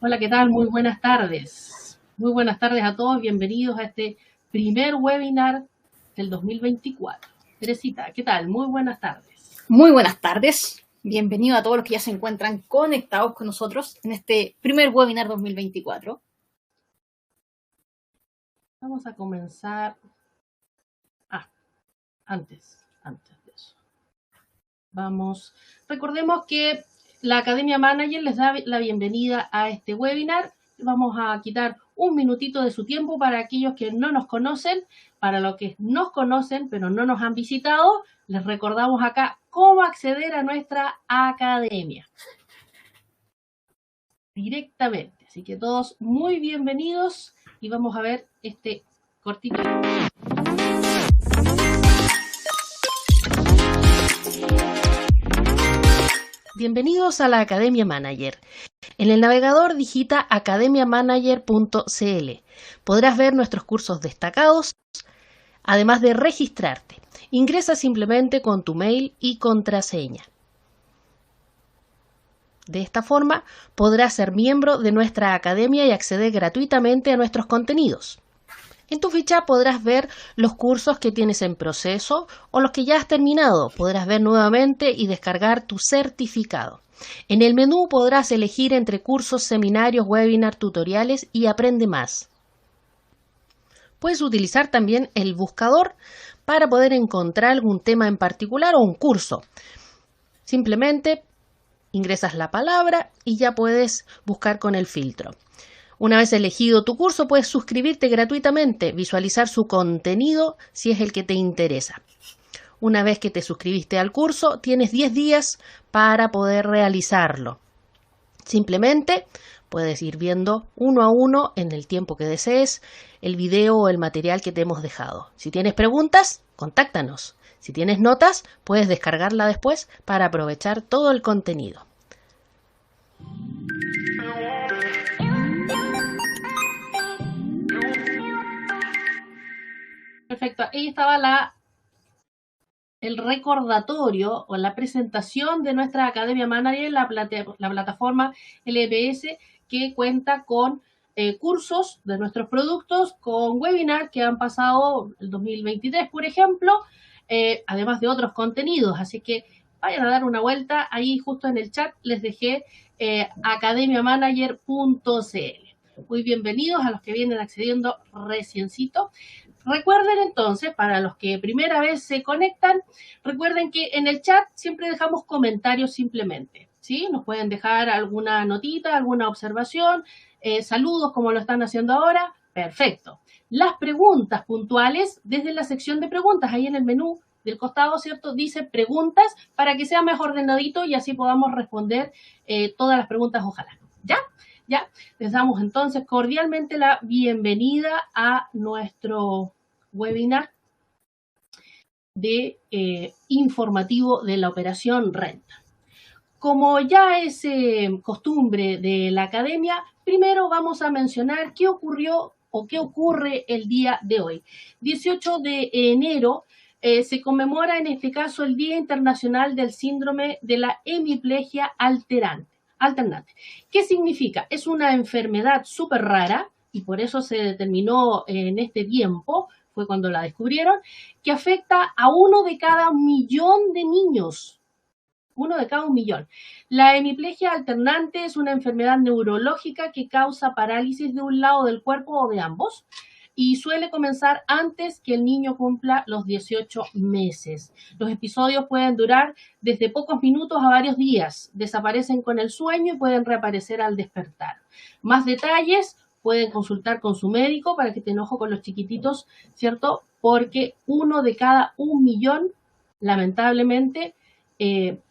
Hola, ¿qué tal? Muy buenas tardes. Muy buenas tardes a todos. Bienvenidos a este primer webinar del 2024. Teresita, ¿qué tal? Muy buenas tardes. Muy buenas tardes. Bienvenido a todos los que ya se encuentran conectados con nosotros en este primer webinar 2024. Vamos a comenzar. Antes de eso. Recordemos que la Academia Manager les da la bienvenida a este webinar. Vamos a quitar un minutito de su tiempo para aquellos que no nos conocen. Para los que nos conocen pero no nos han visitado, les recordamos acá cómo acceder a nuestra academia directamente. Así que todos muy bienvenidos y vamos a ver este cortito. Bienvenidos a la Academia Manager. En el navegador digita academiamanager.cl. Podrás ver nuestros cursos destacados, además de registrarte. Ingresa simplemente con tu mail y contraseña. De esta forma podrás ser miembro de nuestra academia y acceder gratuitamente a nuestros contenidos. En tu ficha podrás ver los cursos que tienes en proceso o los que ya has terminado. Podrás ver nuevamente y descargar tu certificado. En el menú podrás elegir entre cursos, seminarios, webinars, tutoriales y aprende más. Puedes utilizar también el buscador para poder encontrar algún tema en particular o un curso. Simplemente ingresas la palabra y ya puedes buscar con el filtro. Una vez elegido tu curso, puedes suscribirte gratuitamente, visualizar su contenido si es el que te interesa. Una vez que te suscribiste al curso, tienes 10 días para poder realizarlo. Simplemente puedes ir viendo uno a uno en el tiempo que desees el video o el material que te hemos dejado. Si tienes preguntas, contáctanos. Si tienes notas, puedes descargarla después para aprovechar todo el contenido. Perfecto, ahí estaba el recordatorio o la presentación de nuestra Academia Manager, la plataforma LPS, que cuenta con cursos de nuestros productos, con webinars que han pasado el 2023, por ejemplo, además de otros contenidos. Así que vayan a dar una vuelta. Ahí justo en el chat les dejé academiamanager.cl. Muy bienvenidos a los que vienen accediendo reciencito. Recuerden entonces, para los que primera vez se conectan, recuerden que en el chat siempre dejamos comentarios simplemente, ¿sí? Nos pueden dejar alguna notita, alguna observación, saludos como lo están haciendo ahora, perfecto. Las preguntas puntuales desde la sección de preguntas, ahí en el menú del costado, ¿cierto? Dice preguntas para que sea más ordenadito y así podamos responder todas las preguntas, ojalá, ¿ya? Ya, les damos entonces cordialmente la bienvenida a nuestro webinar de informativo de la operación renta. Como ya es costumbre de la academia, primero vamos a mencionar qué ocurrió o qué ocurre el día de hoy. 18 de enero se conmemora en este caso el Día Internacional del Síndrome de la Hemiplegia Alternante. ¿Qué significa? Es una enfermedad súper rara y por eso se determinó en este tiempo, fue cuando la descubrieron, que afecta a 1 de cada 1.000.000 de niños. 1 de cada 1.000.000. La hemiplegia alternante es una enfermedad neurológica que causa parálisis de un lado del cuerpo o de ambos y suele comenzar antes que el niño cumpla los 18 meses. Los episodios pueden durar desde pocos minutos a varios días, desaparecen con el sueño y pueden reaparecer al despertar. Más detalles pueden consultar con su médico para que estén ojo con los chiquititos, ¿cierto? Porque 1 de cada 1.000.000, lamentablemente,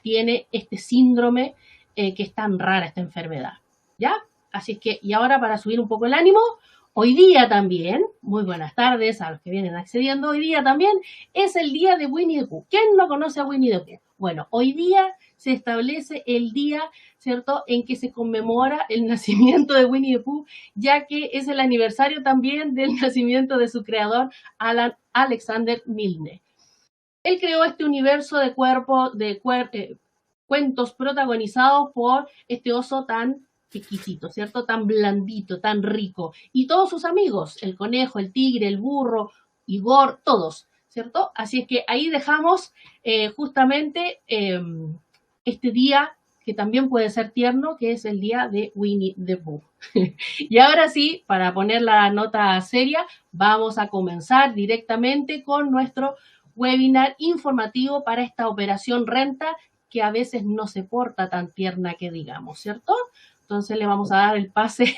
tiene este síndrome que es tan rara esta enfermedad, ¿ya? Así es que, y ahora para subir un poco el ánimo, hoy día también, muy buenas tardes a los que vienen accediendo, hoy día también es el día de Winnie the Pooh. ¿Quién no conoce a Winnie the Pooh? Bueno, hoy día se establece el día, ¿cierto?, en que se conmemora el nacimiento de Winnie the Pooh, ya que es el aniversario también del nacimiento de su creador, Alan Alexander Milne. Él creó este universo de cuentos protagonizados por este oso tan exquisito, ¿cierto? Tan blandito, tan rico. Y todos sus amigos, el conejo, el tigre, el burro, Igor, todos, ¿cierto? Así es que ahí dejamos justamente este día que también puede ser tierno, que es el día de Winnie the Pooh. Y ahora sí, para poner la nota seria, vamos a comenzar directamente con nuestro webinar informativo para esta operación renta que a veces no se porta tan tierna que digamos, ¿cierto? Entonces le vamos a dar el pase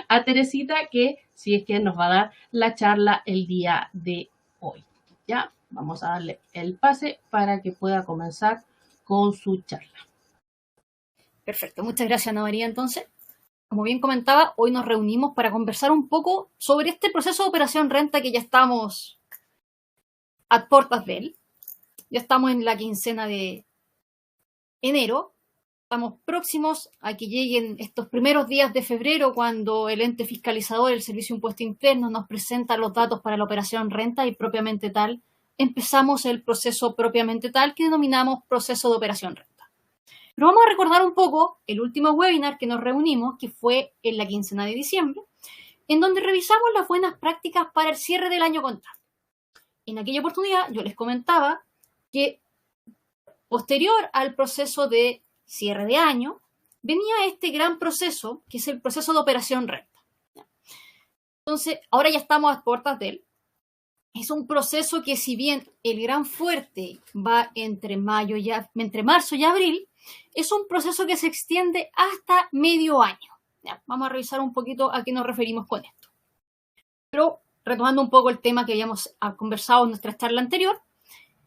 a Teresita, que si es que nos va a dar la charla el día de hoy. Ya, vamos a darle el pase para que pueda comenzar con su charla. Perfecto, muchas gracias Ana María. Entonces, como bien comentaba, hoy nos reunimos para conversar un poco sobre este proceso de operación renta que ya estamos a puertas de él. Ya estamos en la quincena de enero. Estamos próximos a que lleguen estos primeros días de febrero, cuando el ente fiscalizador, el Servicio de Impuesto Interno, nos presenta los datos para la operación renta y propiamente tal, empezamos el proceso propiamente tal que denominamos proceso de operación renta. Pero vamos a recordar un poco el último webinar que nos reunimos, que fue en la quincena de diciembre, en donde revisamos las buenas prácticas para el cierre del año contable. En aquella oportunidad yo les comentaba que posterior al proceso de cierre de año, venía este gran proceso, que es el proceso de operación renta. Entonces, ahora ya estamos a puertas de él. Es un proceso que, si bien el gran fuerte va entre marzo y abril, es un proceso que se extiende hasta medio año. Ya, vamos a revisar un poquito a qué nos referimos con esto. Pero, retomando un poco el tema que habíamos conversado en nuestra charla anterior,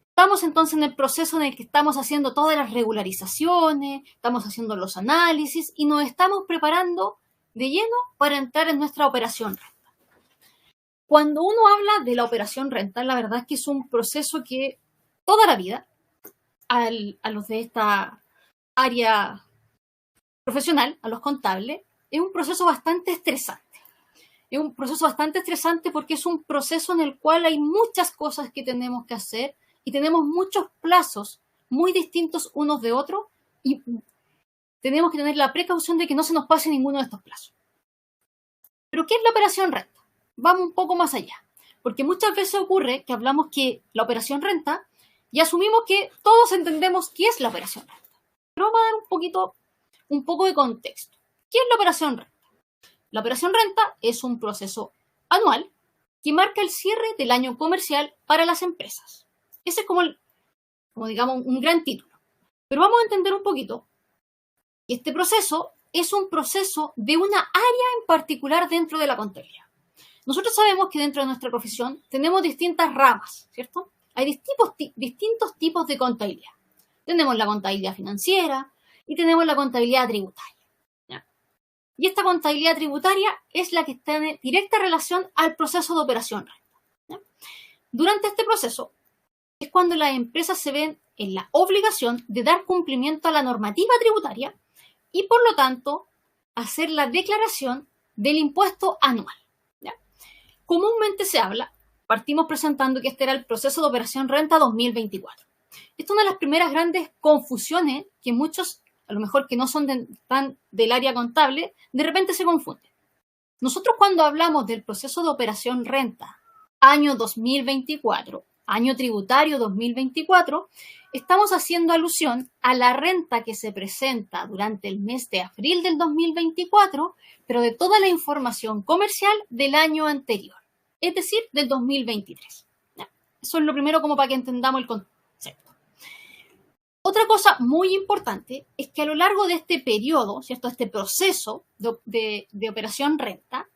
estamos entonces en el proceso en el que estamos haciendo todas las regularizaciones, estamos haciendo los análisis y nos estamos preparando de lleno para entrar en nuestra operación renta. Cuando uno habla de la operación renta, la verdad es que es un proceso que toda la vida, a los de esta área profesional, a los contables, es un proceso bastante estresante. Es un proceso bastante estresante porque es un proceso en el cual hay muchas cosas que tenemos que hacer y tenemos muchos plazos muy distintos unos de otros y tenemos que tener la precaución de que no se nos pase ninguno de estos plazos. ¿Pero qué es la operación renta? Vamos un poco más allá, porque muchas veces ocurre que hablamos que la operación renta y asumimos que todos entendemos qué es la operación renta. Pero vamos a dar un poco de contexto. ¿Qué es la operación renta? La operación renta es un proceso anual que marca el cierre del año comercial para las empresas. Ese es como digamos, un gran título. Pero vamos a entender un poquito que este proceso es un proceso de una área en particular dentro de la contabilidad. Nosotros sabemos que dentro de nuestra profesión tenemos distintas ramas, ¿cierto? Hay distintos tipos de contabilidad. Tenemos la contabilidad financiera y tenemos la contabilidad tributaria. ¿Ya? Y esta contabilidad tributaria es la que está en directa relación al proceso de operación renta. ¿Ya? Durante este proceso es cuando las empresas se ven en la obligación de dar cumplimiento a la normativa tributaria y, por lo tanto, hacer la declaración del impuesto anual. ¿Ya? Comúnmente se habla, partimos presentando que este era el proceso de operación renta 2024. Esta es una de las primeras grandes confusiones que muchos, a lo mejor que no son tan del área contable, de repente se confunden. Nosotros, cuando hablamos del proceso de operación renta año 2024, año tributario 2024, estamos haciendo alusión a la renta que se presenta durante el mes de abril del 2024, pero de toda la información comercial del año anterior, es decir, del 2023. ¿Ya? Eso es lo primero, como para que entendamos el concepto. Otra cosa muy importante es que a lo largo de este periodo, ¿cierto?, este proceso de operación renta,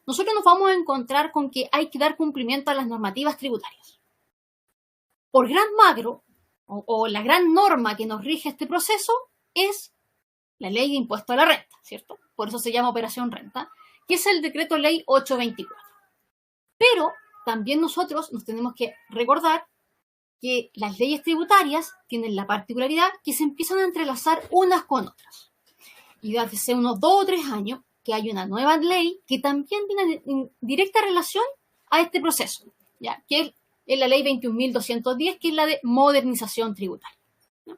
nosotros nos vamos a encontrar con que hay que dar cumplimiento a las normativas tributarias. Por gran macro, o la gran norma que nos rige este proceso, es la ley de impuesto a la renta, ¿cierto? Por eso se llama operación renta, que es el decreto ley 824. Pero también nosotros nos tenemos que recordar que las leyes tributarias tienen la particularidad que se empiezan a entrelazar unas con otras. Y desde hace unos 2 o 3 años que hay una nueva ley que también tiene en directa relación a este proceso, ¿ya? Que es la ley 21.210, que es la de modernización tributaria. ¿Ya?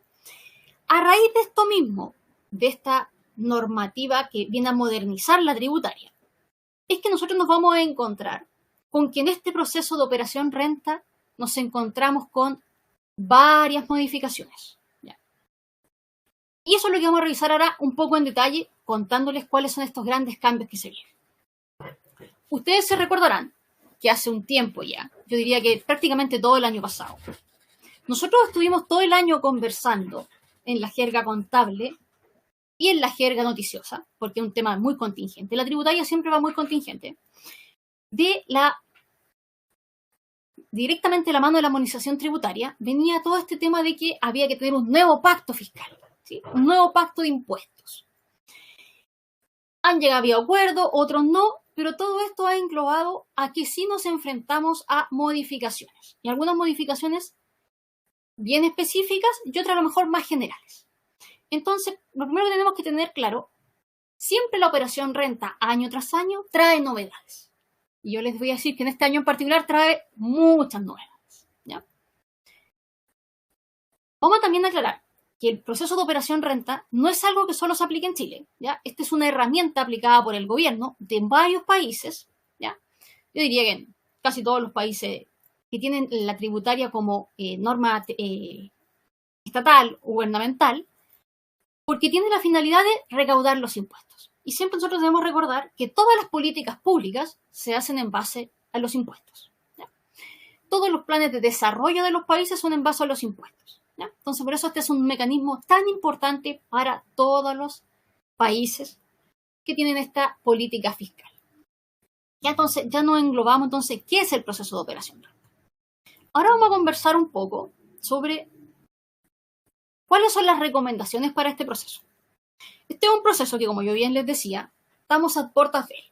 A raíz de esto mismo, de esta normativa que viene a modernizar la tributaria, es que nosotros nos vamos a encontrar con que en este proceso de operación renta nos encontramos con varias modificaciones. ¿Ya? Y eso es lo que vamos a revisar ahora un poco en detalle, contándoles cuáles son estos grandes cambios que se vienen. Ustedes se recordarán que hace un tiempo ya, yo diría que prácticamente todo el año pasado, nosotros estuvimos todo el año conversando en la jerga contable y en la jerga noticiosa, porque es un tema muy contingente. La tributaria siempre va muy contingente. Directamente de la mano de la armonización tributaria, venía todo este tema de que había que tener un nuevo pacto fiscal, ¿sí? Un nuevo pacto de impuestos. Han llegado a acuerdos, otros no, pero todo esto ha englobado a que sí nos enfrentamos a modificaciones. Y algunas modificaciones bien específicas y otras a lo mejor más generales. Entonces, lo primero que tenemos que tener claro, siempre la operación renta año tras año trae novedades. Y yo les voy a decir que en este año en particular trae muchas novedades. ¿Ya? Vamos también a aclarar que el proceso de operación renta no es algo que solo se aplique en Chile. ¿Ya? Esta es una herramienta aplicada por el gobierno de varios países. ¿Ya? Yo diría que en casi todos los países que tienen la tributaria como norma estatal o gubernamental, porque tiene la finalidad de recaudar los impuestos. Y siempre nosotros debemos recordar que todas las políticas públicas se hacen en base a los impuestos. ¿Ya? Todos los planes de desarrollo de los países son en base a los impuestos. ¿Ya? Entonces, por eso este es un mecanismo tan importante para todos los países que tienen esta política fiscal. Ya entonces, ya nos englobamos entonces qué es el proceso de operación renta. Ahora vamos a conversar un poco sobre cuáles son las recomendaciones para este proceso. Este es un proceso que, como yo bien les decía, estamos a puertas de él.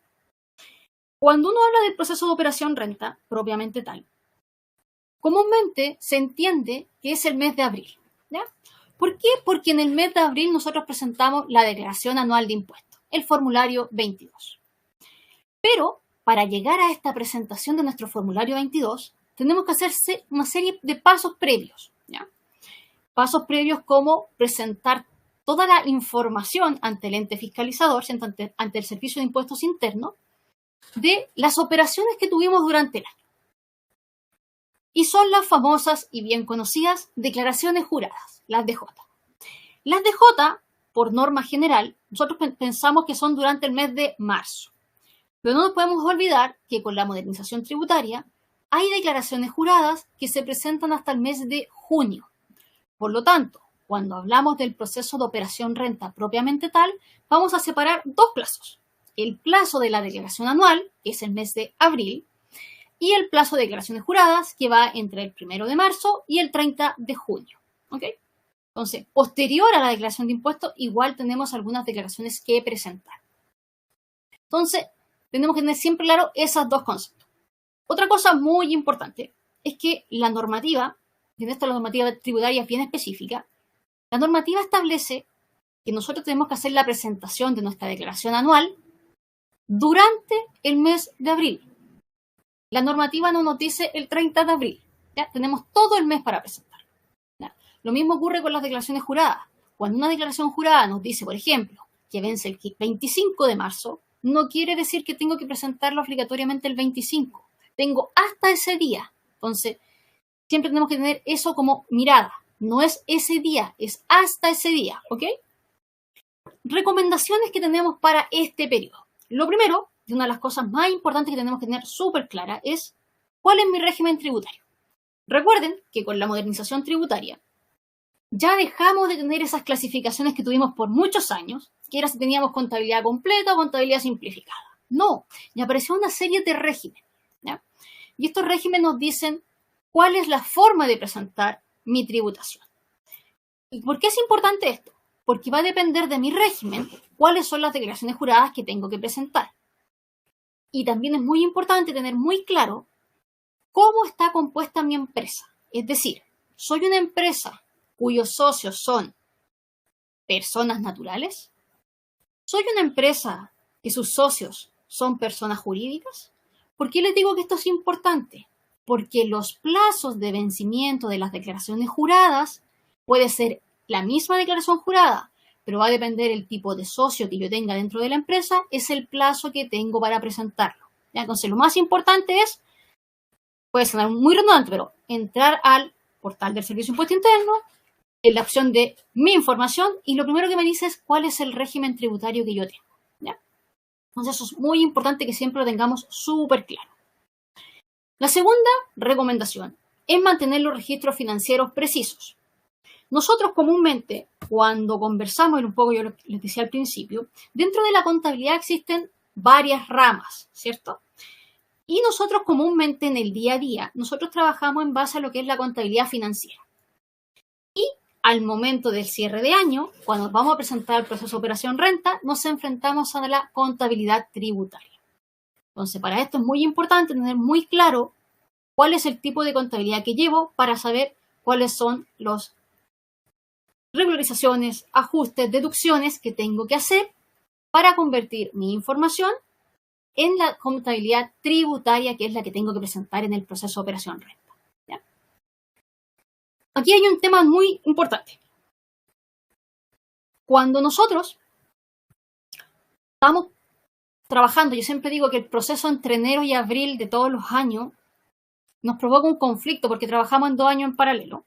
Cuando uno habla del proceso de operación renta, propiamente tal, comúnmente se entiende que es el mes de abril. ¿Ya? ¿Por qué? Porque en el mes de abril nosotros presentamos la declaración anual de impuestos, el formulario 22. Pero para llegar a esta presentación de nuestro formulario 22, tenemos que hacerse una serie de pasos previos. ¿Ya? Pasos previos como presentar toda la información ante el ente fiscalizador, ante el Servicio de Impuestos Internos, de las operaciones que tuvimos durante el año. Y son las famosas y bien conocidas declaraciones juradas, las DJ. Las DJ, por norma general, nosotros pensamos que son durante el mes de marzo. Pero no nos podemos olvidar que con la modernización tributaria hay declaraciones juradas que se presentan hasta el mes de junio. Por lo tanto, cuando hablamos del proceso de operación renta propiamente tal, vamos a separar dos plazos. El plazo de la declaración anual, que es el mes de abril, y el plazo de declaraciones juradas, que va entre el 1 de marzo y el 30 de junio. ¿Ok? Entonces, posterior a la declaración de impuestos, igual tenemos algunas declaraciones que presentar. Entonces, tenemos que tener siempre claro esos dos conceptos. Otra cosa muy importante es que la normativa, y en esto la normativa tributaria es bien específica, la normativa establece que nosotros tenemos que hacer la presentación de nuestra declaración anual durante el mes de abril. La normativa no nos dice el 30 de abril. ¿Ya? Tenemos todo el mes para presentarlo. ¿Ya? Lo mismo ocurre con las declaraciones juradas. Cuando una declaración jurada nos dice, por ejemplo, que vence el 25 de marzo, no quiere decir que tengo que presentarlo obligatoriamente el 25. Tengo hasta ese día. Entonces, siempre tenemos que tener eso como mirada. No es ese día, es hasta ese día, ¿ok? Recomendaciones que tenemos para este periodo. Lo primero, y una de las cosas más importantes que tenemos que tener súper clara, es cuál es mi régimen tributario. Recuerden que con la modernización tributaria ya dejamos de tener esas clasificaciones que tuvimos por muchos años, que era si teníamos contabilidad completa o contabilidad simplificada. No, ya apareció una serie de regímenes. ¿Ya? Y estos regímenes nos dicen cuál es la forma de presentar mi tributación. ¿Y por qué es importante esto? Porque va a depender de mi régimen cuáles son las declaraciones juradas que tengo que presentar. Y también es muy importante tener muy claro cómo está compuesta mi empresa. Es decir, ¿soy una empresa cuyos socios son personas naturales? ¿Soy una empresa que sus socios son personas jurídicas? ¿Por qué les digo que esto es importante? Porque los plazos de vencimiento de las declaraciones juradas puede ser la misma declaración jurada pero va a depender el tipo de socio que yo tenga dentro de la empresa, es el plazo que tengo para presentarlo. ¿Ya? Entonces, lo más importante es, puede sonar muy redundante, pero entrar al portal del Servicio de Impuesto Interno, en la opción de mi información, y lo primero que me dice es cuál es el régimen tributario que yo tengo. ¿Ya? Entonces, eso es muy importante que siempre lo tengamos súper claro. La segunda recomendación es mantener los registros financieros precisos. Nosotros comúnmente, cuando conversamos, y un poco yo les decía al principio, dentro de la contabilidad existen varias ramas, ¿cierto? Y nosotros comúnmente en el día a día, nosotros trabajamos en base a lo que es la contabilidad financiera. Y al momento del cierre de año, cuando vamos a presentar el proceso de operación renta, nos enfrentamos a la contabilidad tributaria. Entonces, para esto es muy importante tener muy claro cuál es el tipo de contabilidad que llevo para saber cuáles son las regularizaciones, ajustes, deducciones que tengo que hacer para convertir mi información en la contabilidad tributaria, que es la que tengo que presentar en el proceso de operación renta. ¿Ya? Aquí hay un tema muy importante. Cuando nosotros estamos trabajando, yo siempre digo que el proceso entre enero y abril de todos los años nos provoca un conflicto porque trabajamos en 2 años en paralelo.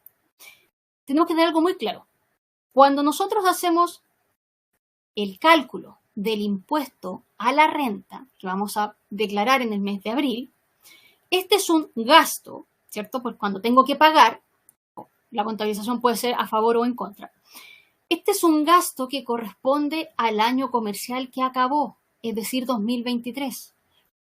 Tenemos que tener algo muy claro. Cuando nosotros hacemos el cálculo del impuesto a la renta que vamos a declarar en el mes de abril, este es un gasto, ¿cierto? Pues cuando tengo que pagar, la contabilización puede ser a favor o en contra. Este es un gasto que corresponde al año comercial que acabó, es decir, 2023.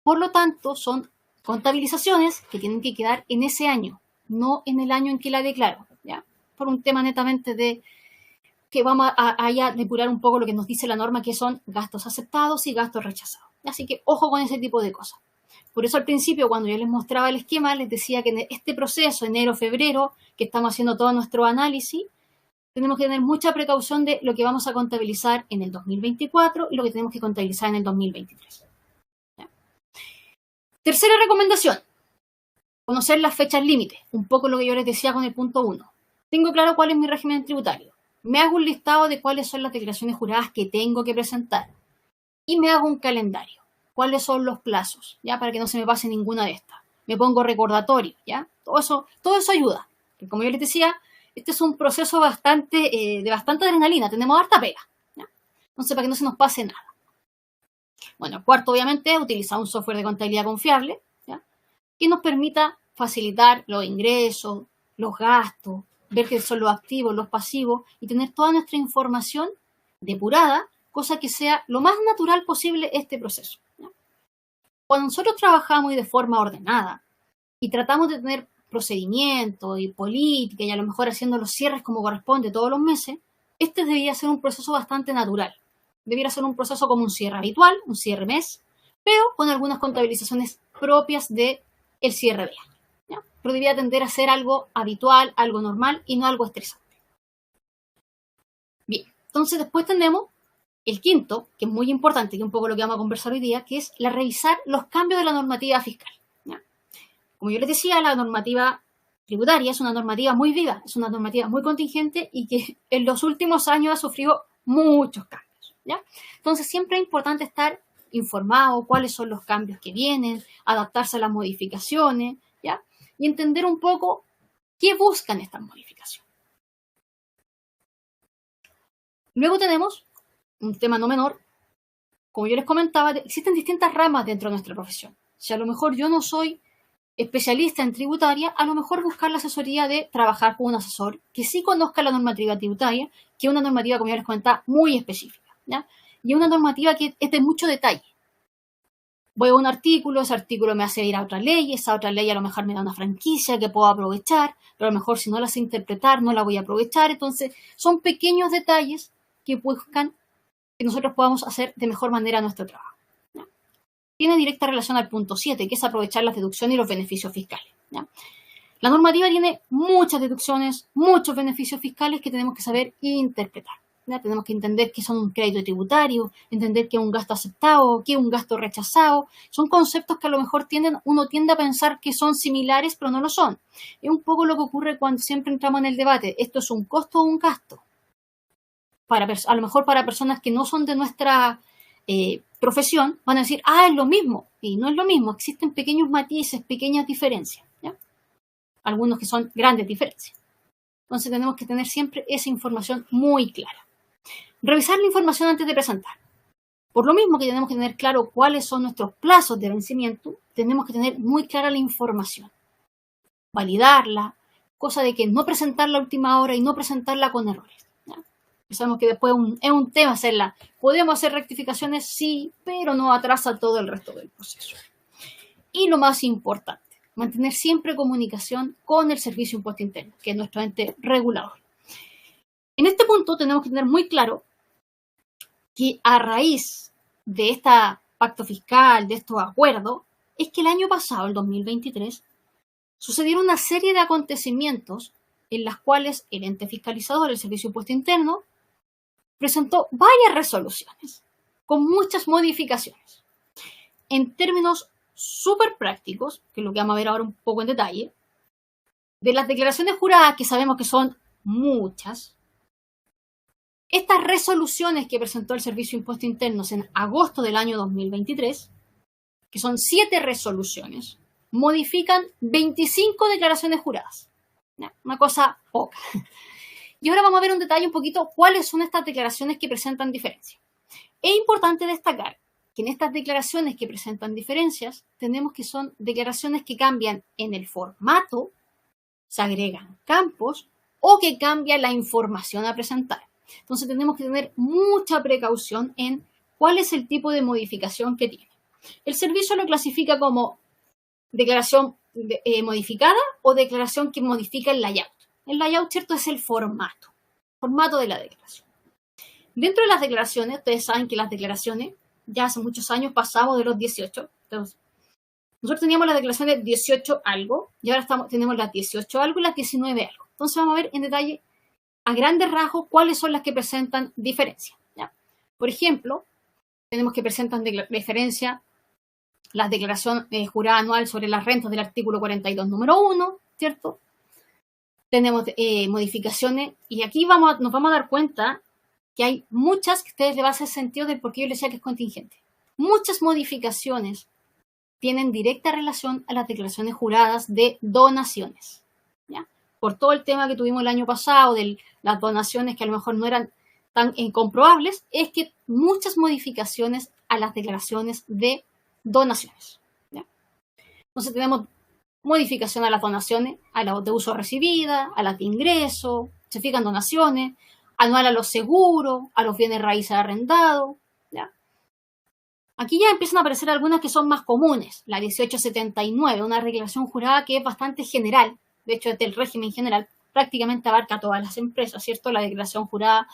Por lo tanto, son contabilizaciones que tienen que quedar en ese año, no en el año en que la declaro, ¿ya? Por un tema netamente de que vamos a depurar un poco lo que nos dice la norma, que son gastos aceptados y gastos rechazados. Así que ojo con ese tipo de cosas. Por eso al principio, cuando yo les mostraba el esquema, les decía que en este proceso, enero-febrero, que estamos haciendo todo nuestro análisis, tenemos que tener mucha precaución de lo que vamos a contabilizar en el 2024 y lo que tenemos que contabilizar en el 2023. ¿Ya? Tercera recomendación, conocer las fechas límite. Un poco lo que yo les decía con el punto 1. Tengo claro cuál es mi régimen tributario. Me hago un listado de cuáles son las declaraciones juradas que tengo que presentar. Y me hago un calendario. ¿Cuáles son los plazos? ¿Ya? Para que no se me pase ninguna de estas. Me pongo recordatorio, ¿ya? Todo eso ayuda. Que como yo les decía, este es un proceso de bastante adrenalina. Tenemos harta pega, ¿ya? Entonces, para que no se nos pase nada. Bueno, el cuarto, obviamente, es utilizar un software de contabilidad confiable, ¿ya? Que nos permita facilitar los ingresos, los gastos, ver qué son los activos, los pasivos y tener toda nuestra información depurada, cosa que sea lo más natural posible este proceso, ¿ya? Cuando nosotros trabajamos y de forma ordenada y tratamos de tener procedimientos y política y a lo mejor haciendo los cierres como corresponde todos los meses, este debería ser un proceso bastante natural. Debería ser un proceso como un cierre habitual, un cierre mes, pero con algunas contabilizaciones propias del cierre de año. ¿Ya? Pero debería tender a ser algo habitual, algo normal y no algo estresante. Bien, entonces después tenemos el quinto, que es muy importante, que es un poco lo que vamos a conversar hoy día, que es revisar los cambios de la normativa fiscal. ¿Ya? Como yo les decía, la normativa tributaria es una normativa muy viva, es una normativa muy contingente y que en los últimos años ha sufrido muchos cambios. ¿Ya? Entonces siempre es importante estar informado cuáles son los cambios que vienen, adaptarse a las modificaciones, ¿ya? Y entender un poco qué buscan estas modificaciones. Luego tenemos un tema no menor, como yo les comentaba, existen distintas ramas dentro de nuestra profesión. Si a lo mejor yo no soy especialista en tributaria, a lo mejor buscar la asesoría de trabajar con un asesor que sí conozca la normativa tributaria, que es una normativa, como ya les comentaba, muy específica, ¿ya? Y es una normativa que es de mucho detalle. Voy a un artículo, ese artículo me hace ir a otra ley, esa otra ley a lo mejor me da una franquicia que puedo aprovechar, pero a lo mejor si no la sé interpretar no la voy a aprovechar. Entonces son pequeños detalles que buscan que nosotros podamos hacer de mejor manera nuestro trabajo, ¿ya? Tiene directa relación al punto 7, que es aprovechar las deducciones y los beneficios fiscales, ¿ya? La normativa tiene muchas deducciones, muchos beneficios fiscales que tenemos que saber interpretar, ¿ya? Tenemos que entender qué son un crédito tributario, entender qué es un gasto aceptado, qué es un gasto rechazado. Son conceptos que a lo mejor uno tiende a pensar que son similares, pero no lo son. Es un poco lo que ocurre cuando siempre entramos en el debate. ¿Esto es un costo o un gasto? a lo mejor para personas que no son de nuestra profesión, van a decir, es lo mismo. Y no es lo mismo, existen pequeños matices, pequeñas diferencias, ¿ya? Algunos que son grandes diferencias. Entonces tenemos que tener siempre esa información muy clara. Revisar la información antes de presentar. Por lo mismo que tenemos que tener claro cuáles son nuestros plazos de vencimiento, tenemos que tener muy clara la información. Validarla, cosa de que no presentarla a última hora y no presentarla con errores, ¿ya? Sabemos que después es un tema hacerla. Podemos hacer rectificaciones, sí, pero no atrasa todo el resto del proceso. Y lo más importante, mantener siempre comunicación con el Servicio de Impuesto Interno, que es nuestro ente regulador. En este punto tenemos que tener muy claro que a raíz de este pacto fiscal, de estos acuerdos, es que el año pasado, el 2023, sucedieron una serie de acontecimientos en las cuales el ente fiscalizador, el Servicio de Impuesto Interno, presentó varias resoluciones con muchas modificaciones. En términos súper prácticos, que es lo que vamos a ver ahora un poco en detalle, de las declaraciones juradas, que sabemos que son muchas, estas resoluciones que presentó el Servicio de Impuestos Internos en agosto del año 2023, que son 7 resoluciones, modifican 25 declaraciones juradas. Una cosa poca. Y ahora vamos a ver un detalle un poquito cuáles son estas declaraciones que presentan diferencias. Es importante destacar que en estas declaraciones que presentan diferencias, tenemos que son declaraciones que cambian en el formato, se agregan campos o que cambia la información a presentar. Entonces tenemos que tener mucha precaución en cuál es el tipo de modificación que tiene. El servicio lo clasifica como declaración modificada o declaración que modifica el layout. El layout, ¿cierto?, es el formato de la declaración. Dentro de las declaraciones, ustedes saben que las declaraciones, ya hace muchos años pasamos de los 18. Entonces, nosotros teníamos las declaraciones 18 algo y ahora tenemos las 18 algo y las 19 algo. Entonces vamos a ver en detalle, a grandes rasgos, cuáles son las que presentan diferencia, ¿ya? Por ejemplo, tenemos que presentan diferencia la declaración jurada anual sobre las rentas del artículo 42, número 1, ¿cierto? Tenemos modificaciones y aquí nos vamos a dar cuenta que hay muchas que a ustedes les va a hacer sentido del por qué yo les decía que es contingente. Muchas modificaciones tienen directa relación a las declaraciones juradas de donaciones, ¿ya? Por todo el tema que tuvimos el año pasado de las donaciones que a lo mejor no eran tan incomprobables, es que muchas modificaciones a las declaraciones de donaciones, ¿ya? Entonces tenemos modificación a las donaciones, a las de uso recibida, a las de ingreso, se fijan donaciones, anual a los seguros, a los bienes raíces arrendados, ¿ya? Aquí ya empiezan a aparecer algunas que son más comunes. La 1879, una declaración jurada que es bastante general, de hecho es del régimen general, prácticamente abarca a todas las empresas, ¿cierto? La declaración jurada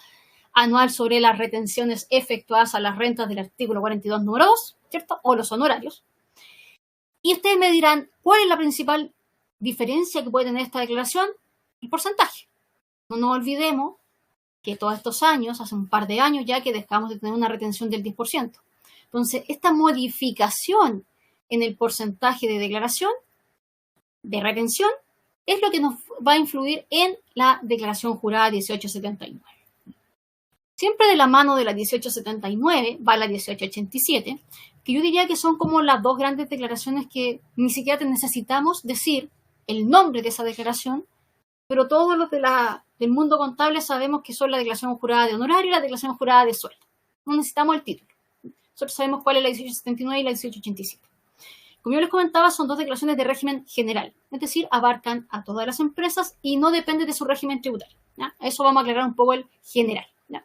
anual sobre las retenciones efectuadas a las rentas del artículo 42, número 2, ¿cierto? O los honorarios. Y ustedes me dirán, ¿cuál es la principal diferencia que puede tener esta declaración? El porcentaje. No nos olvidemos que todos estos años, hace un par de años ya que dejamos de tener una retención del 10%. Entonces, esta modificación en el porcentaje de declaración, de retención, es lo que nos va a influir en la declaración jurada 1879. Siempre de la mano de la 1879 va la 1887, que yo diría que son como las dos grandes declaraciones que ni siquiera necesitamos decir el nombre de esa declaración, pero todos los del mundo contable sabemos que son la declaración jurada de honorario y la declaración jurada de sueldo. No necesitamos el título. Nosotros sabemos cuál es la 1879 y la 1887. Como yo les comentaba, son dos declaraciones de régimen general, es decir, abarcan a todas las empresas y no dependen de su régimen tributario, ¿ya? A eso vamos a aclarar un poco el general, ¿ya?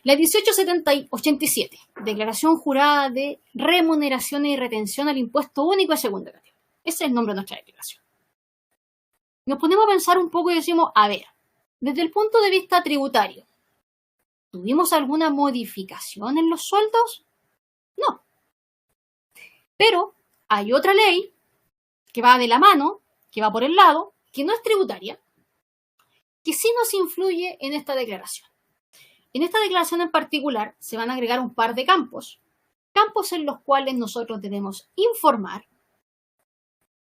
La 1887, declaración jurada de remuneraciones y retención al impuesto único de segunda categoría. Ese es el nombre de nuestra declaración. Nos ponemos a pensar un poco y decimos, a ver, desde el punto de vista tributario, ¿tuvimos alguna modificación en los sueldos? No. Pero hay otra ley que va de la mano, que va por el lado, que no es tributaria, que sí nos influye en esta declaración. En esta declaración en particular se van a agregar un par de campos en los cuales nosotros debemos informar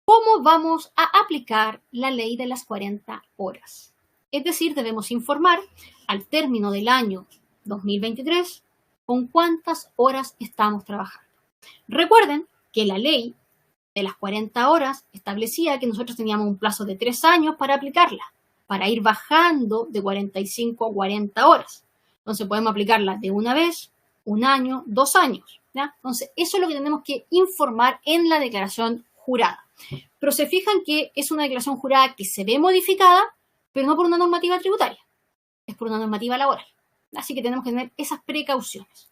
cómo vamos a aplicar la ley de las 40 horas. Es decir, debemos informar al término del año 2023 con cuántas horas estamos trabajando. Recuerden que la ley de las 40 horas establecía que nosotros teníamos un plazo de 3 años para aplicarla, para ir bajando de 45 a 40 horas. Entonces podemos aplicarla de una vez, 1 año, 2 años. ¿Ya? Entonces eso es lo que tenemos que informar en la declaración jurada. Pero se fijan que es una declaración jurada que se ve modificada, pero no por una normativa tributaria, es por una normativa laboral. Así que tenemos que tener esas precauciones.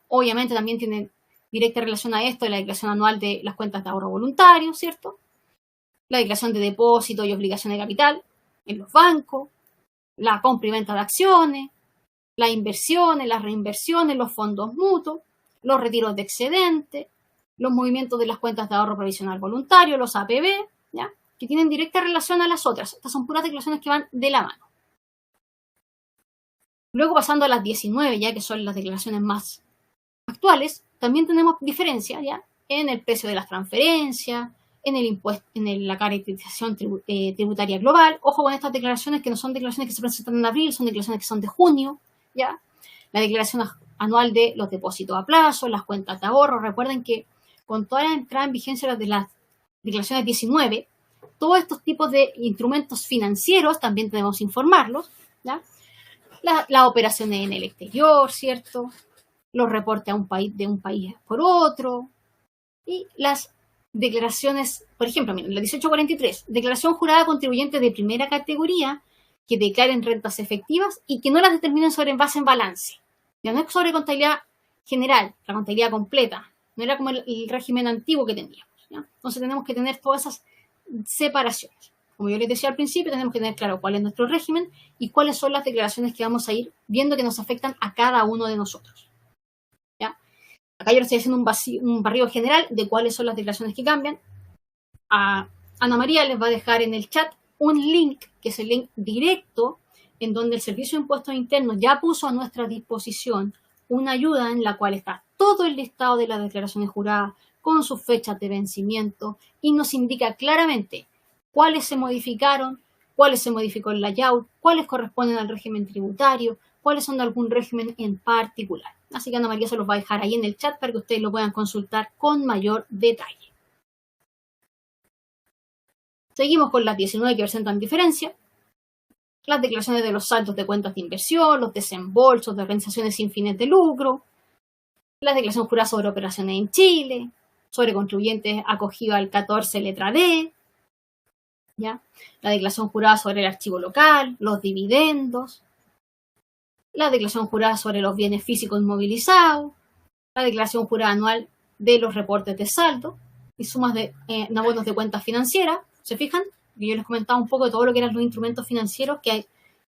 Obviamente también tienen directa relación a esto la declaración anual de las cuentas de ahorro voluntario, ¿cierto? La declaración de depósito y obligación de capital en los bancos, la compra y venta de acciones, las inversiones, las reinversiones, los fondos mutuos, los retiros de excedente, los movimientos de las cuentas de ahorro provisional voluntario, los APB, ¿ya? Que tienen directa relación a las otras. Estas son puras declaraciones que van de la mano. Luego, pasando a las 19, ya que son las declaraciones más actuales, también tenemos diferencias, ¿ya? En el precio de las transferencias, en el impuesto, en la caracterización tributaria global. Ojo con estas declaraciones que no son declaraciones que se presentan en abril, son declaraciones que son de junio, ¿ya? La declaración anual de los depósitos a plazo, las cuentas de ahorro. Recuerden que con toda la entrada en vigencia de las declaraciones 19, todos estos tipos de instrumentos financieros también debemos informarlos, ¿ya? Las operaciones en el exterior, ¿cierto? Los reportes a un país, de un país por otro, y las declaraciones, por ejemplo, miren, la 1843, declaración jurada a contribuyentes de primera categoría que declaren rentas efectivas y que no las determinen sobre base en balance. Ya no es sobre contabilidad general, la contabilidad completa, no era como el régimen antiguo que teníamos, ¿ya? Entonces tenemos que tener todas esas separaciones. Como yo les decía al principio, tenemos que tener claro cuál es nuestro régimen y cuáles son las declaraciones que vamos a ir viendo que nos afectan a cada uno de nosotros. ¿Ya? Acá yo les estoy haciendo un barrido general de cuáles son las declaraciones que cambian. A Ana María les va a dejar en el chat un link, que es el link directo, en donde el Servicio de Impuestos Internos ya puso a nuestra disposición una ayuda en la cual está todo el listado de las declaraciones juradas con sus fechas de vencimiento y nos indica claramente cuáles se modificaron, cuáles se modificó el layout, cuáles corresponden al régimen tributario, cuáles son de algún régimen en particular. Así que Ana María se los va a dejar ahí en el chat para que ustedes lo puedan consultar con mayor detalle. Seguimos con las 19 que presentan diferencia. Las declaraciones de los saldos de cuentas de inversión, los desembolsos de organizaciones sin fines de lucro, la declaración jurada sobre operaciones en Chile, sobre contribuyentes acogidos al 14 letra D, ¿ya? La declaración jurada sobre el archivo local, los dividendos, la declaración jurada sobre los bienes físicos inmovilizados, la declaración jurada anual de los reportes de saldo y sumas de abonos de cuentas financieras. ¿Se fijan? Yo les comentaba un poco de todo lo que eran los instrumentos financieros que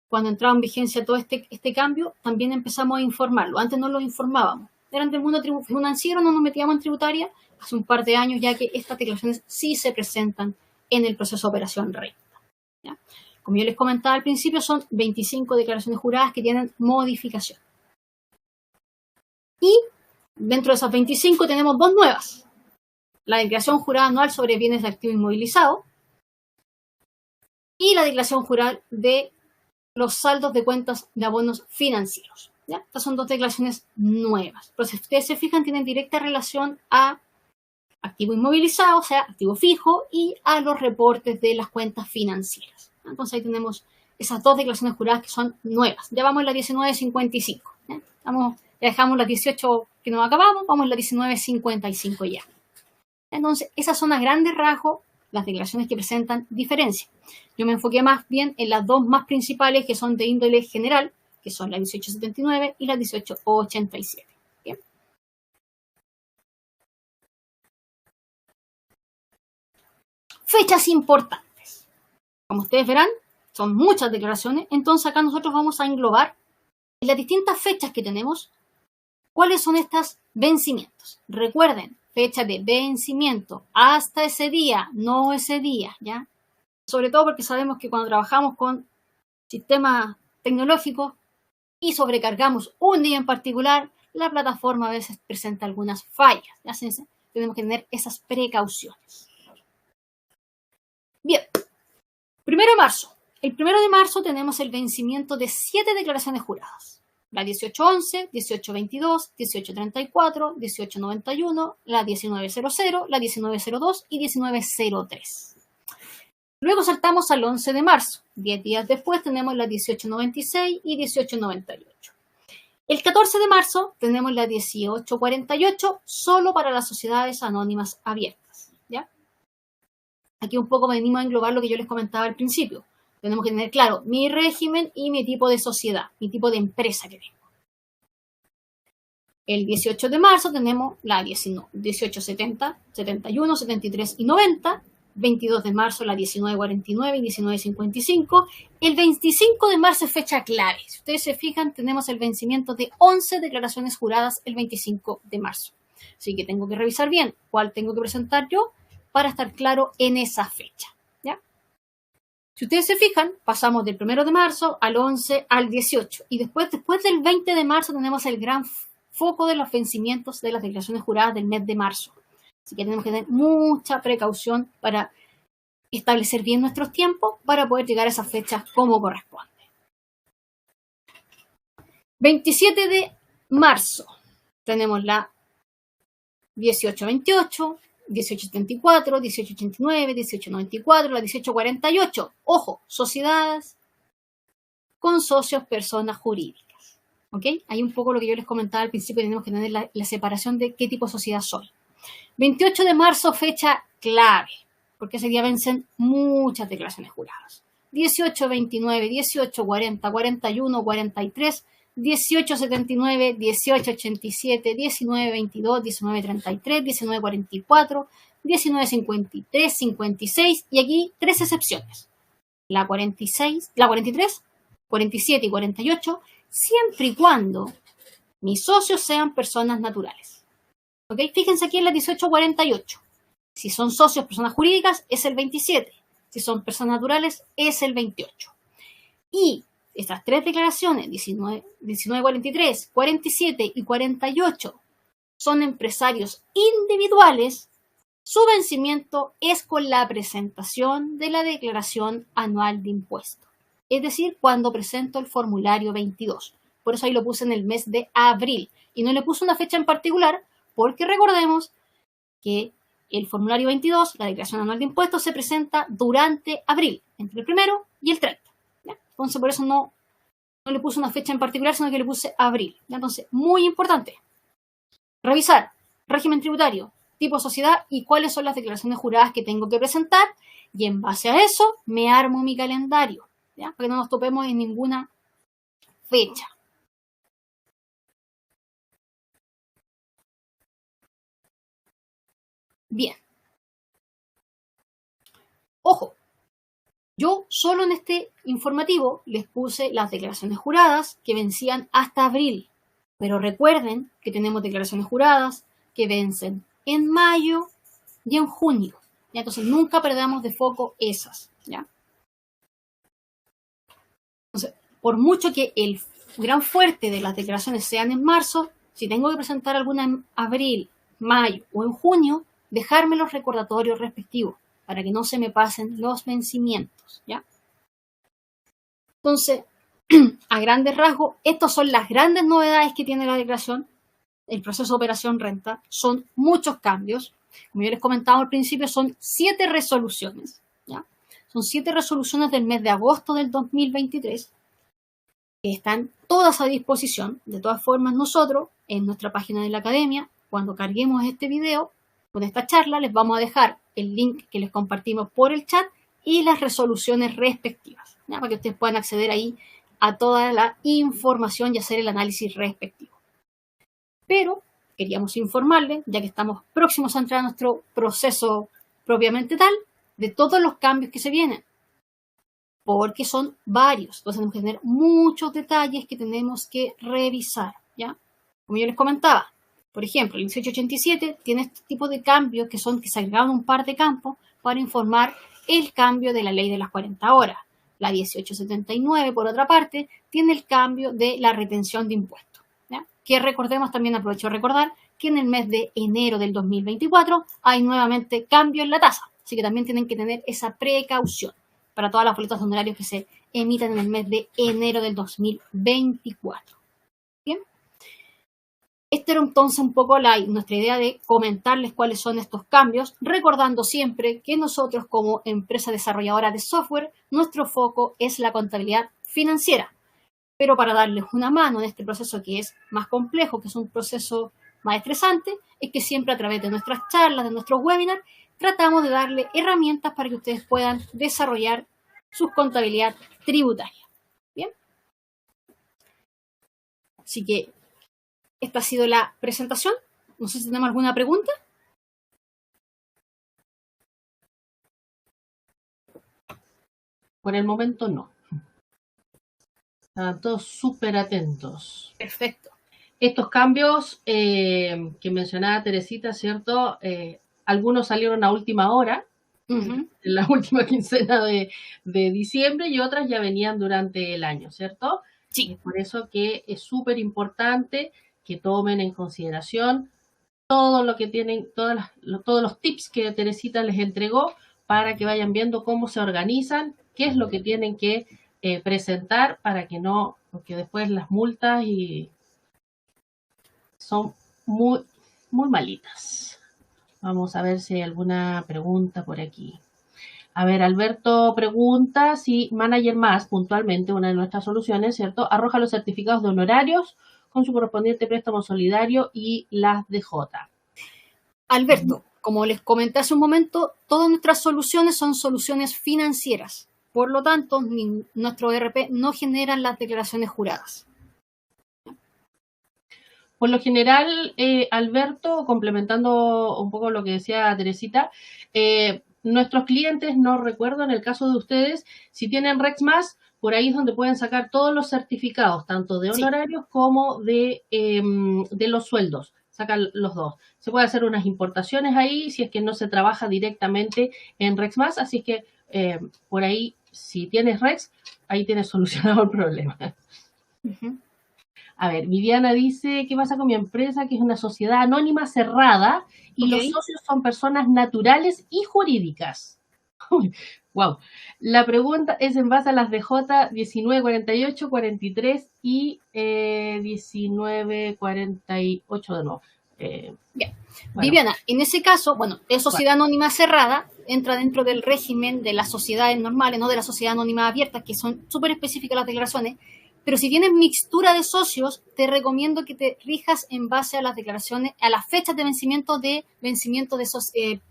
cuando entraba en vigencia todo este cambio, también empezamos a informarlo. Antes no lo informábamos. Eran del mundo financiero, no nos metíamos en tributaria. Hace un par de años ya que estas declaraciones sí se presentan en el proceso de operación renta. ¿Ya? Como yo les comentaba al principio, son 25 declaraciones juradas que tienen modificación. Y dentro de esas 25 tenemos 2 nuevas. La declaración jurada anual sobre bienes de activo inmovilizado y la declaración jurada de los saldos de cuentas de abonos financieros. ¿Ya? Estas son 2 declaraciones nuevas. Pero si ustedes se fijan, tienen directa relación a activo inmovilizado, o sea, activo fijo, y a los reportes de las cuentas financieras. Entonces ahí tenemos esas 2 declaraciones juradas que son nuevas. Ya vamos en la 1955. ¿Ya? Ya dejamos las 18 que nos acabamos, vamos en la 1955 ya. Entonces, esas son a grandes rasgos las declaraciones que presentan diferencia. Yo me enfoqué más bien en las 2 más principales que son de índole general, que son la 1879 y la 1887. ¿Bien? Fechas importantes. Como ustedes verán, son muchas declaraciones, entonces acá nosotros vamos a englobar en las distintas fechas que tenemos cuáles son estos vencimientos. Recuerden, fecha de vencimiento hasta ese día, no ese día, ¿ya? Sobre todo porque sabemos que cuando trabajamos con sistemas tecnológicos y sobrecargamos un día en particular, la plataforma a veces presenta algunas fallas. ¿Ya? Tenemos que tener esas precauciones. Bien, 1 de marzo, El 1 de marzo tenemos el vencimiento de 7 declaraciones juradas. La 1811, 1822, 1834, 1891, la 1900, la 1902 y 1903. Luego saltamos al 11 de marzo. 10 días después tenemos la 1896 y 1898. El 14 de marzo tenemos la 1848 solo para las sociedades anónimas abiertas, ¿ya? Aquí un poco venimos a englobar lo que yo les comentaba al principio. Tenemos que tener claro mi régimen y mi tipo de sociedad, mi tipo de empresa que tengo. El 18 de marzo tenemos la 1870, 71, 73 y 90. 22 de marzo la 1949 y 1955. El 25 de marzo es fecha clave. Si ustedes se fijan, tenemos el vencimiento de 11 declaraciones juradas el 25 de marzo. Así que tengo que revisar bien cuál tengo que presentar yo para estar claro en esa fecha, ¿ya? Si ustedes se fijan, pasamos del 1 de marzo al 11 al 18. Y después del 20 de marzo tenemos el gran foco de los vencimientos de las declaraciones juradas del mes de marzo. Así que tenemos que tener mucha precaución para establecer bien nuestros tiempos para poder llegar a esas fechas como corresponde. 27 de marzo tenemos la 1828, 1874, 1889, 1894, la 1848. Ojo, sociedades con socios, personas jurídicas. ¿Ok? Hay un poco lo que yo les comentaba al principio, tenemos que tener la separación de qué tipo de sociedad son. 28 de marzo, fecha clave, porque ese día vencen muchas declaraciones juradas. 18, 29, 18, 40, 41, 43, 18, 79, 18, 87, 19, 22, 19, 33, 19, 44, 19, 53, 56 y aquí 3 excepciones. La 46, la 43, 47 y 48, siempre y cuando mis socios sean personas naturales. ¿Ok? Fíjense aquí en la 1848. Si son socios, personas jurídicas, es el 27. Si son personas naturales, es el 28. Y estas 3 declaraciones, 19, 43, 47 y 48, son empresarios individuales, su vencimiento es con la presentación de la declaración anual de impuestos. Es decir, cuando presento el formulario 22. Por eso ahí lo puse en el mes de abril. Y no le puse una fecha en particular, porque recordemos que el formulario 22, la declaración anual de impuestos, se presenta durante abril, entre el 1 y el 30. ¿Ya? Entonces, por eso no le puse una fecha en particular, sino que le puse abril. ¿Ya? Entonces, muy importante, revisar régimen tributario, tipo de sociedad y cuáles son las declaraciones juradas que tengo que presentar. Y en base a eso, me armo mi calendario, ¿ya? Para que no nos topemos en ninguna fecha. Bien. Ojo, yo solo en este informativo les puse las declaraciones juradas que vencían hasta abril. Pero recuerden que tenemos declaraciones juradas que vencen en mayo y en junio. ¿Ya? Entonces nunca perdamos de foco esas. ¿Ya? Entonces, por mucho que el gran fuerte de las declaraciones sean en marzo, si tengo que presentar alguna en abril, mayo o en junio, dejarme los recordatorios respectivos para que no se me pasen los vencimientos, ¿ya? Entonces, a grandes rasgos, estas son las grandes novedades que tiene la declaración. El proceso de operación renta son muchos cambios. Como yo les comentaba al principio, son 7 resoluciones, ¿ya? Son 7 resoluciones del mes de agosto del 2023 que están todas a disposición. De todas formas, nosotros, en nuestra página de la academia, cuando carguemos este video, con esta charla les vamos a dejar el link que les compartimos por el chat y las resoluciones respectivas, ¿ya? Para que ustedes puedan acceder ahí a toda la información y hacer el análisis respectivo. Pero queríamos informarles, ya que estamos próximos a entrar a nuestro proceso propiamente tal, de todos los cambios que se vienen, porque son varios. Entonces tenemos que tener muchos detalles que tenemos que revisar, ¿ya? Como yo les comentaba, por ejemplo, el 1887 tiene este tipo de cambios que se agregaron un par de campos para informar el cambio de la ley de las 40 horas. La 1879, por otra parte, tiene el cambio de la retención de impuestos, ¿ya? Que recordemos, también aprovecho de recordar que en el mes de enero del 2024 hay nuevamente cambio en la tasa. Así que también tienen que tener esa precaución. para todas las boletas de honorarios que se emitan en el mes de enero del 2024. Bien. Esta era entonces un poco nuestra idea de comentarles cuáles son estos cambios, recordando siempre que nosotros como empresa desarrolladora de software, nuestro foco es la contabilidad financiera. Pero para darles una mano en este proceso que es más complejo, que es un proceso más estresante, es que siempre a través de nuestras charlas, de nuestros webinars, tratamos de darle herramientas para que ustedes puedan desarrollar su contabilidad tributaria. Bien. Así que esta ha sido la presentación. No sé si tenemos alguna pregunta. Por el momento no. Están todos súper atentos. Perfecto. Estos cambios que mencionaba Teresita, ¿cierto? Algunos salieron a última hora, en la última quincena de diciembre, y otras ya venían durante el año, ¿cierto? Sí. Por eso que es súper importante que tomen en consideración todo lo que tienen, todos los tips que Teresita les entregó para que vayan viendo cómo se organizan, qué es lo que tienen que presentar para que no, porque después las multas son muy, muy malitas. Vamos a ver si hay alguna pregunta por aquí. A ver, Alberto pregunta si Manager Más, puntualmente, una de nuestras soluciones, ¿cierto?, arroja los certificados de honorarios con su correspondiente préstamo solidario y las DJ. Alberto, como les comenté hace un momento, todas nuestras soluciones son soluciones financieras. Por lo tanto, nuestro ERP no generan las declaraciones juradas. Por lo general, Alberto, complementando un poco lo que decía Teresita, nuestros clientes, no recuerdo en el caso de ustedes, si tienen REXMAS, por ahí es donde pueden sacar todos los certificados, tanto de honorarios como de los sueldos. Sacan los dos. Se puede hacer unas importaciones ahí si es que no se trabaja directamente en REXMAS, así que por ahí, si tienes REX, ahí tienes solucionado el problema. A ver, Viviana dice, ¿qué pasa con mi empresa? Que es una sociedad anónima cerrada y los socios son personas naturales y jurídicas. Wow. La pregunta es en base a las DJ 1948, 43 y 1948 de nuevo. Bien. Bueno. Viviana, en ese caso, bueno, es sociedad anónima cerrada, entra dentro del régimen de las sociedades normales, no de la sociedad anónima abierta, que son súper específicas las declaraciones. Pero si tienes mixtura de socios, te recomiendo que te rijas en base a las declaraciones, a las fechas de vencimiento de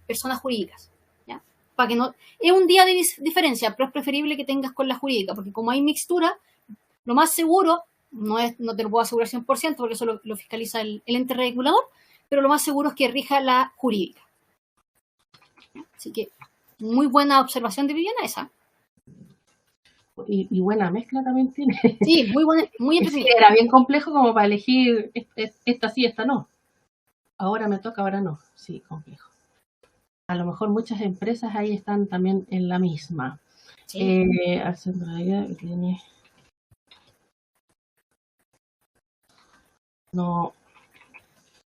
personas jurídicas. ¿Ya? Para que no, es un día de diferencia, pero es preferible que tengas con la jurídica, porque como hay mixtura, lo más seguro, no te lo puedo asegurar 100%, porque eso lo fiscaliza el ente regulador, pero lo más seguro es que rija la jurídica. ¿Ya? Así que, muy buena observación de Viviana esa. Y buena mezcla también tiene. Sí, muy buena, muy entretenida. Era bien complejo como para elegir esta sí, esta no. Ahora me toca, ahora no. Sí, complejo. A lo mejor muchas empresas ahí están también en la misma. Sí. Al centro de vida que tiene... No.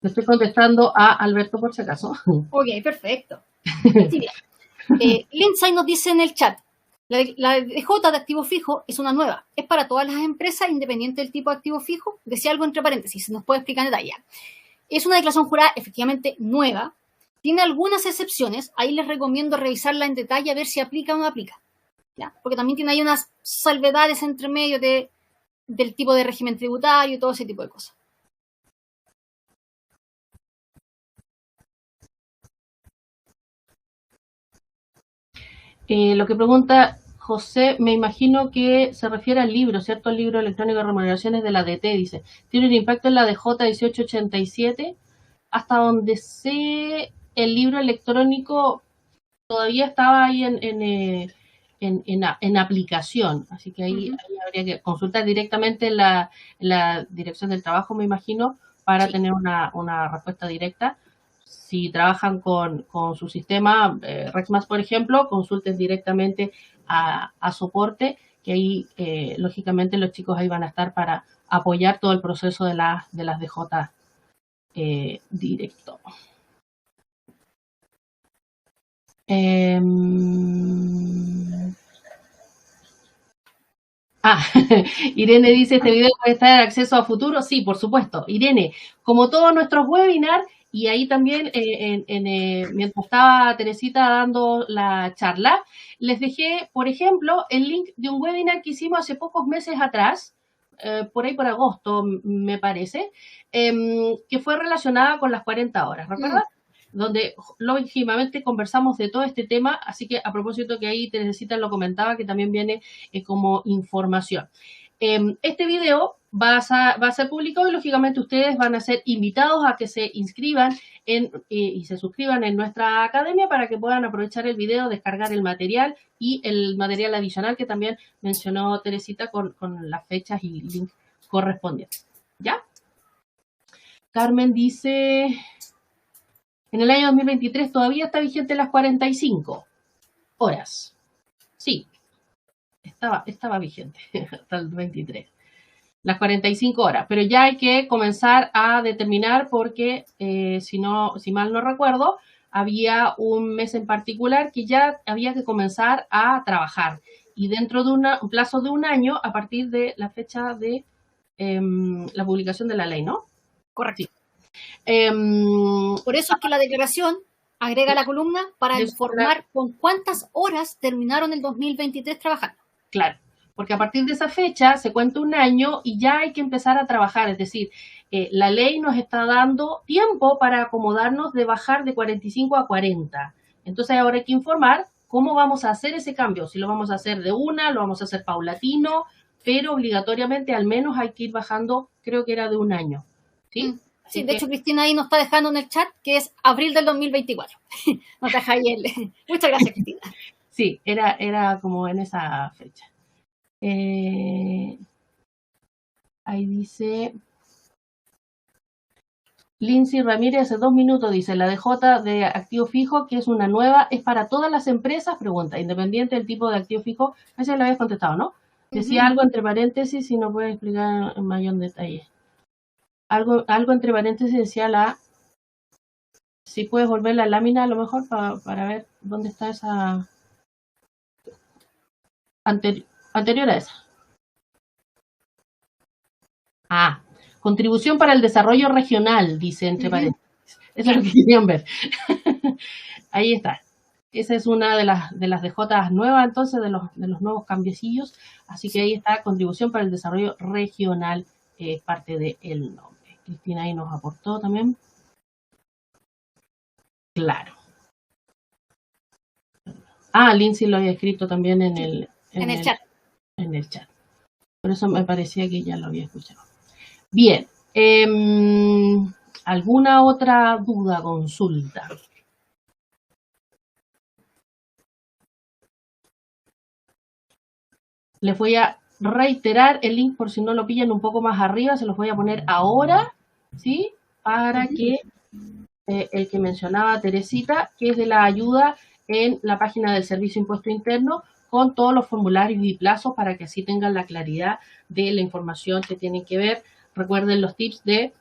Le estoy contestando a Alberto por si acaso. Ok, perfecto. Sí, bien. Lindsay nos dice en el chat, la DJ de activo fijo es una nueva. Es para todas las empresas, independiente del tipo de activo fijo. Decía algo entre paréntesis, se nos puede explicar en detalle. Es una declaración jurada efectivamente nueva. Tiene algunas excepciones. Ahí les recomiendo revisarla en detalle a ver si aplica o no aplica. ¿Ya? Porque también tiene ahí unas salvedades entre medio del tipo de régimen tributario y todo ese tipo de cosas. Lo que pregunta José, me imagino que se refiere al libro, ¿cierto? El libro electrónico de remuneraciones de la DT, dice. Tiene un impacto en la DJ 1887. Hasta donde sé, el libro electrónico todavía estaba ahí en aplicación. Así que ahí habría que consultar directamente en la Dirección del Trabajo, me imagino, para tener una respuesta directa. Si trabajan con su sistema REXMAS, por ejemplo, consulten directamente a soporte, que ahí, lógicamente, los chicos ahí van a estar para apoyar todo el proceso de las DJ directo. Ah, Irene dice, ¿este video puede estar en acceso a futuro? Sí, por supuesto. Irene, como todos nuestros webinars, y ahí también, mientras estaba Teresita dando la charla, les dejé, por ejemplo, el link de un webinar que hicimos hace pocos meses atrás, por ahí por agosto, me parece, que fue relacionada con las 40 horas, ¿recuerdas? Donde lógicamente conversamos de todo este tema, así que a propósito que ahí Teresita lo comentaba, que también viene como información. Este video va a ser publicado y lógicamente ustedes van a ser invitados a que se inscriban y se suscriban en nuestra academia para que puedan aprovechar el video, descargar el material y el material adicional que también mencionó Teresita con las fechas y link correspondientes. ¿Ya? Carmen dice, en el año 2023 todavía está vigente las 45 horas. Sí, estaba vigente hasta el 23. Las 45 horas, pero ya hay que comenzar a determinar porque, si mal no recuerdo, había un mes en particular que ya había que comenzar a trabajar y dentro de un plazo de un año a partir de la fecha de la publicación de la ley, ¿no? Correcto. Por eso es que la declaración agrega la columna para informar con cuántas horas terminaron el 2023 trabajando. Claro, porque a partir de esa fecha se cuenta un año y ya hay que empezar a trabajar, es decir, la ley nos está dando tiempo para acomodarnos de bajar de 45 a 40. Entonces ahora hay que informar cómo vamos a hacer ese cambio, si lo vamos a hacer de una, lo vamos a hacer paulatino, pero obligatoriamente al menos hay que ir bajando, creo que era de un año. ¿Sí? Sí, de hecho Cristina ahí nos está dejando en el chat que es abril del 2024. Nos deja ahí Muchas gracias, Cristina. Sí, era como en esa fecha. Ahí dice Lindsay Ramírez hace 2 minutos, dice, la DJ de activo fijo, que es una nueva, es para todas las empresas, pregunta, independiente del tipo de activo fijo. A ese le habías contestado, ¿no? Decía algo entre paréntesis, si no puede explicar en mayor detalle. Algo entre paréntesis decía si puedes volver la lámina a lo mejor para ver dónde está esa anterior a esa. Contribución para el desarrollo regional, dice entre paréntesis. Eso es lo que querían ver. Ahí está. Esa es una de las DJs nuevas, entonces, de los nuevos cambiecillos. Así que ahí está, contribución para el desarrollo regional, parte del nombre. Cristina ahí nos aportó también. Claro. Lindsay lo había escrito también en el chat. En el chat. Por eso me parecía que ya lo había escuchado. Bien. ¿Alguna otra duda, consulta? Les voy a reiterar el link por si no lo pillan un poco más arriba, se los voy a poner ahora, ¿sí? Para que el que mencionaba Teresita, que es de la ayuda en la página del Servicio Impuesto Interno, con todos los formularios y plazos para que así tengan la claridad de la información que tienen que ver. Recuerden los tips de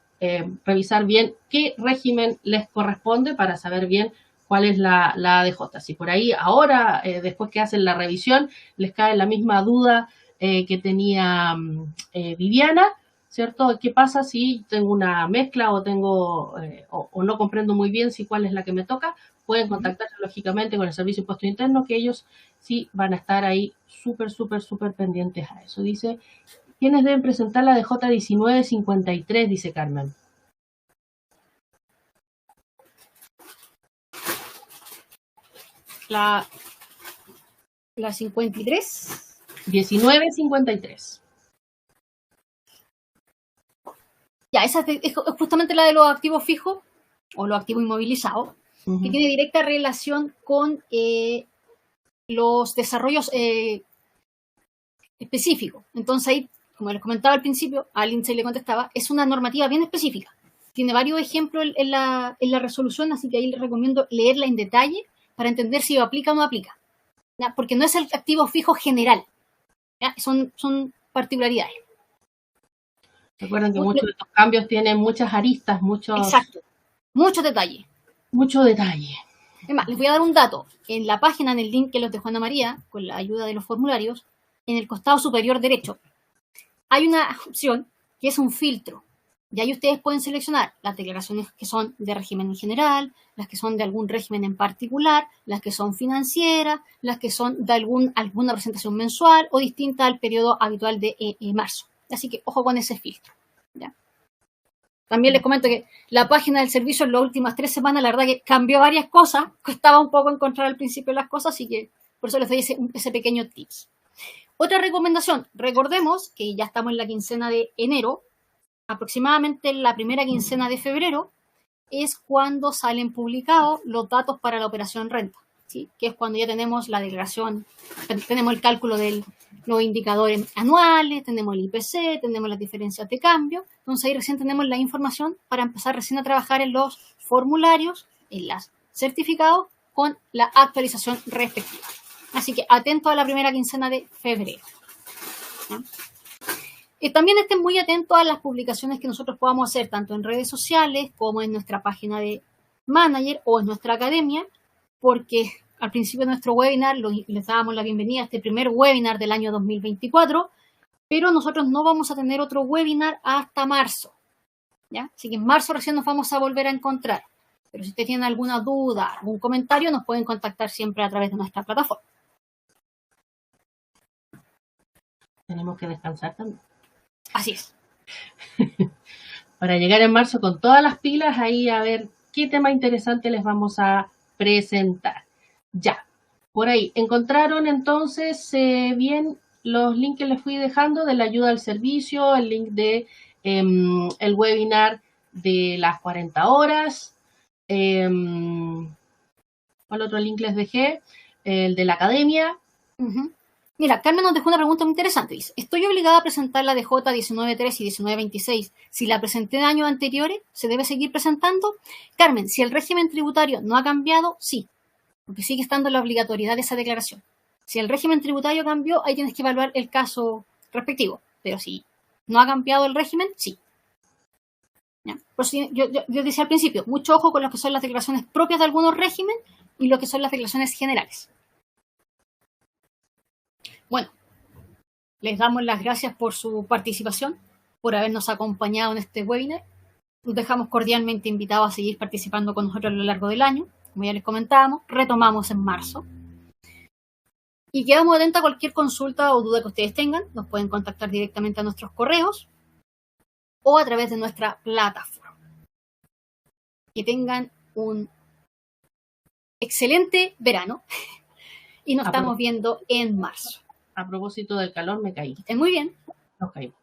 revisar bien qué régimen les corresponde para saber bien cuál es la ADJ. Si por ahí ahora, después que hacen la revisión, les cae la misma duda que tenía Viviana, ¿cierto? ¿Qué pasa si tengo una mezcla o tengo o no comprendo muy bien si cuál es la que me toca? Pueden contactarse lógicamente con el Servicio Impuesto Interno, que ellos sí van a estar ahí súper pendientes a eso. Dice, ¿quiénes deben presentar la DJ 1953? Dice Carmen. La 53. 1953. Ya, esa es justamente la de los activos fijos o los activos inmovilizados, que tiene directa relación con los desarrollos específicos. Entonces ahí, como les comentaba al principio, a Lindsay le contestaba, es una normativa bien específica. Tiene varios ejemplos en la resolución, así que ahí les recomiendo leerla en detalle para entender si aplica o no aplica. ¿Ya? Porque no es el activo fijo general. ¿Ya? Son particularidades. Recuerden que muchos de estos cambios tienen muchas aristas, Exacto. Muchos detalles. Mucho detalle. Es más, les voy a dar un dato. En la página, en el link que los dejó Ana María, con la ayuda de los formularios, en el costado superior derecho, hay una opción que es un filtro. Y ahí ustedes pueden seleccionar las declaraciones que son de régimen en general, las que son de algún régimen en particular, las que son financieras, las que son de alguna presentación mensual o distinta al periodo habitual de marzo. Así que ojo con ese filtro. ¿Ya? También les comento que la página del servicio en las últimas 3 semanas, la verdad que cambió varias cosas, costaba un poco encontrar al principio las cosas, así que por eso les doy ese pequeño tips. Otra recomendación, recordemos que ya estamos en la quincena de enero, aproximadamente la primera quincena de febrero es cuando salen publicados los datos para la operación renta, ¿sí? Que es cuando ya tenemos la declaración, tenemos el cálculo de los indicadores anuales, tenemos el IPC, tenemos las diferencias de cambio, entonces ahí recién tenemos la información para empezar recién a trabajar en los formularios, en los certificados con la actualización respectiva. Así que atento a la primera quincena de febrero. ¿Sí? También estén muy atentos a las publicaciones que nosotros podamos hacer, tanto en redes sociales como en nuestra página de Manager o en nuestra academia, porque al principio de nuestro webinar les dábamos la bienvenida a este primer webinar del año 2024, pero nosotros no vamos a tener otro webinar hasta marzo. ¿Ya? Así que en marzo recién nos vamos a volver a encontrar. Pero si ustedes tienen alguna duda, algún comentario, nos pueden contactar siempre a través de nuestra plataforma. Tenemos que descansar también. Así es. Para llegar en marzo con todas las pilas, ahí a ver qué tema interesante les vamos a presentar. Ya, por ahí. ¿Encontraron entonces bien los links que les fui dejando de la ayuda al servicio, el link de el webinar de las 40 horas? ¿Cuál otro link les dejé? El de la academia. Mira, Carmen nos dejó una pregunta muy interesante. Dice, ¿estoy obligada a presentar la DJ 19.3 y 19.26? Si la presenté en años anteriores, ¿se debe seguir presentando? Carmen, si el régimen tributario no ha cambiado, sí, porque sigue estando la obligatoriedad de esa declaración. Si el régimen tributario cambió, ahí tienes que evaluar el caso respectivo. Pero si no ha cambiado el régimen, sí. ¿Ya? Por eso yo decía al principio, mucho ojo con lo que son las declaraciones propias de algunos regímenes y lo que son las declaraciones generales. Bueno, les damos las gracias por su participación, por habernos acompañado en este webinar. Los dejamos cordialmente invitados a seguir participando con nosotros a lo largo del año. Como ya les comentábamos, retomamos en marzo. Y quedamos atentos a cualquier consulta o duda que ustedes tengan. Nos pueden contactar directamente a nuestros correos o a través de nuestra plataforma. Que tengan un excelente verano y nos estamos viendo en marzo. A propósito del calor, me caí. Estén muy bien. Nos caímos.